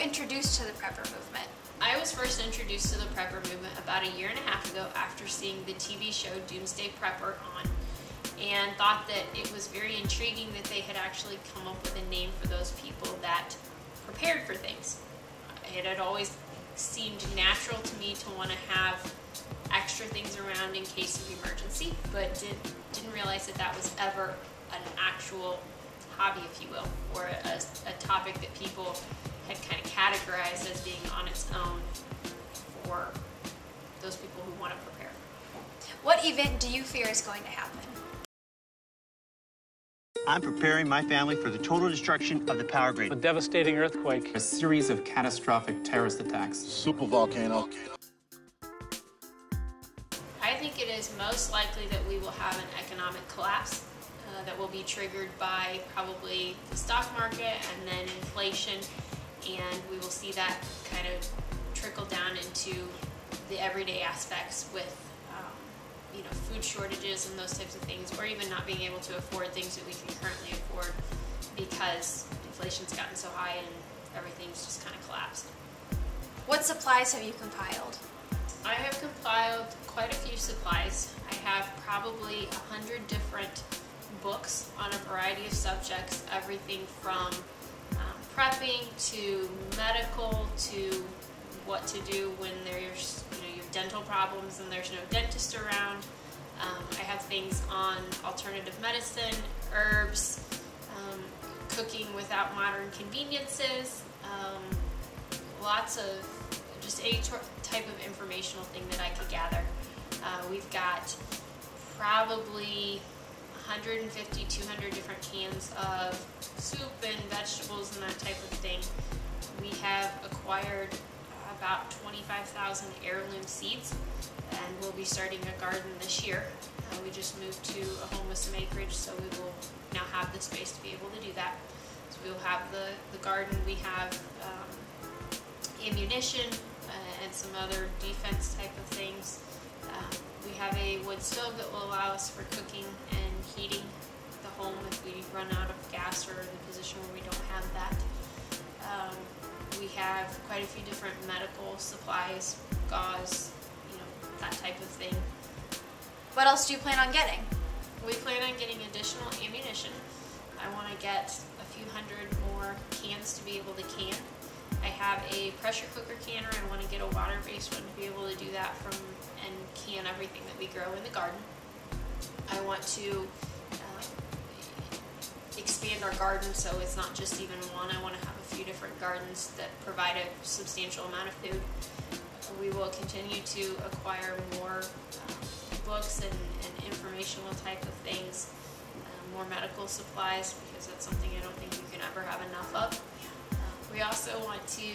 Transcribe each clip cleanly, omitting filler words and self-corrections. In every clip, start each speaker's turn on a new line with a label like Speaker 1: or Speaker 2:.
Speaker 1: introduced to the prepper movement?
Speaker 2: I was first introduced to the prepper movement about 1.5 years ago after seeing the TV show Doomsday Prepper on, and thought that it was very intriguing that they had actually come up with a name for those people that prepared for things. It had always seemed natural to me to want to have extra things around in case of emergency, but didn't realize that that was ever an actual hobby, if you will, or a topic that people had kind of categorized as being on its own for those people who want to prepare.
Speaker 1: What event do you fear is going to happen?
Speaker 3: I'm preparing my family for the total destruction of the power grid.
Speaker 4: A devastating earthquake.
Speaker 5: A series of catastrophic terrorist attacks.
Speaker 6: Supervolcano.
Speaker 2: I think it is most likely that we will have an economic collapse that will be triggered by probably the stock market and then inflation, and we will see that kind of trickle down into the everyday aspects with food shortages and those types of things, or even not being able to afford things that we can currently afford because inflation's gotten so high and everything's just kind of collapsed.
Speaker 1: What supplies have you compiled?
Speaker 2: I have compiled quite a few supplies. I have probably 100 different books on a variety of subjects, everything from prepping to medical to what to do when there's you have dental problems and there's no dentist around. I have things on alternative medicine, herbs, cooking without modern conveniences, lots of just any type of informational thing that I could gather. We've got probably 150, 200 different cans of soup and vegetables and that type of thing. We have acquired about 25,000 heirloom seeds, and we'll be starting a garden this year. We just moved to a home with some acreage, so we will now have the space to be able to do that. So we'll have the garden. We have ammunition and some other defense type of things. We have a wood stove that will allow us for cooking and heating the home if we run out of gas or in a position where we don't have that. We have quite a few different medical supplies, gauze, that type of thing.
Speaker 1: What else do you plan on getting?
Speaker 2: We plan on getting additional ammunition. I want to get a few hundred more cans to be able to can. I have a pressure cooker canner. I want to get a water-based one to be able to do that and can everything that we grow in the garden. I want to expand our garden so it's not just even one. I want to have a few different gardens that provide a substantial amount of food. We will continue to acquire more books and informational type of things, more medical supplies, because that's something I don't think you can ever have enough of. We also want to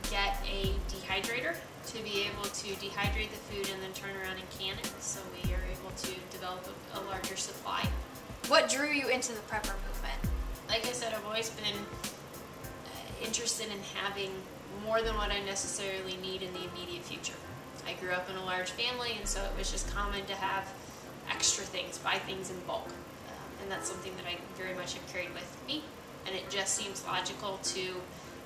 Speaker 2: get a dehydrator to be able to dehydrate the food and then turn around and can it, so we are able to develop a larger supply.
Speaker 1: What drew you into the prepper movement?
Speaker 2: Like I said, I've always been interested in having more than what I necessarily need in the immediate future. I grew up in a large family, and so it was just common to have extra things, buy things in bulk. And that's something that I very much have carried with me, and it just seems logical to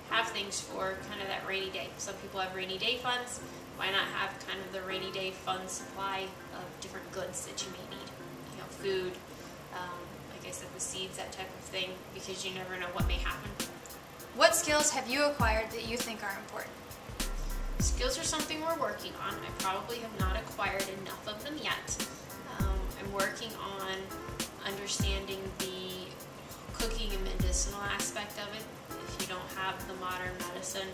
Speaker 2: have things for kind of that rainy day. Some people have rainy day funds. Why not have kind of the rainy day fund supply of different goods that you may need? Food, like I said, the seeds, that type of thing, because you never know what may happen.
Speaker 1: What skills have you acquired that you think are important?
Speaker 2: Skills are something we're working on. I probably have not acquired enough of them yet. I'm working on understanding the cooking and medicinal aspect of it. If you don't have the modern medicine,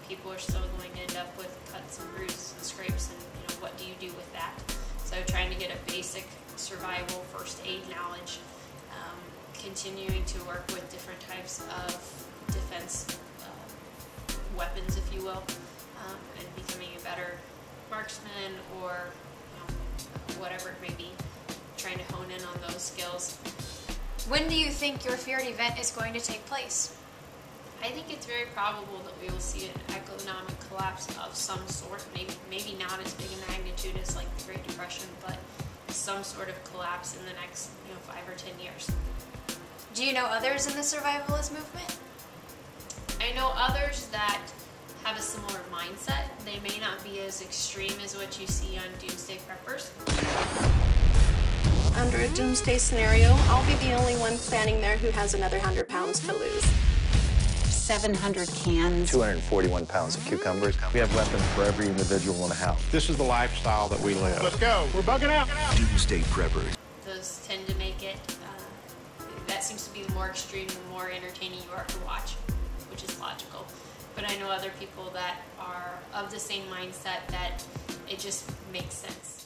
Speaker 2: people are still going to end up with cuts and bruises and scrapes, and what do you do with that? So trying to get a basic survival first aid knowledge, continuing to work with different types of defense weapons, if you will, and becoming a better marksman or whatever it may be, trying to hone in on those skills.
Speaker 1: When do you think your feared event is going to take place?
Speaker 2: I think it's very probable that we will see an economic collapse of some sort, maybe not as big a magnitude as like the Great Depression, but some sort of collapse in the next 5 or 10 years.
Speaker 1: Do you know others in the survivalist movement?
Speaker 2: I I know others that have a similar mindset. They may not be as extreme as what you see on Doomsday Preppers.
Speaker 4: Under a doomsday scenario, I'll be the only one standing there who has another 100 pounds to lose.
Speaker 6: 700 cans.
Speaker 7: 241 pounds of cucumbers. We have weapons for every individual in the house.
Speaker 8: This is the lifestyle that we live.
Speaker 3: Let's go. We're bugging out.
Speaker 9: Doomsday Preppers.
Speaker 2: Those tend to make it, that seems to be the more extreme, the more entertaining you are to watch, which is logical. But I know other people that are of the same mindset that it just makes sense.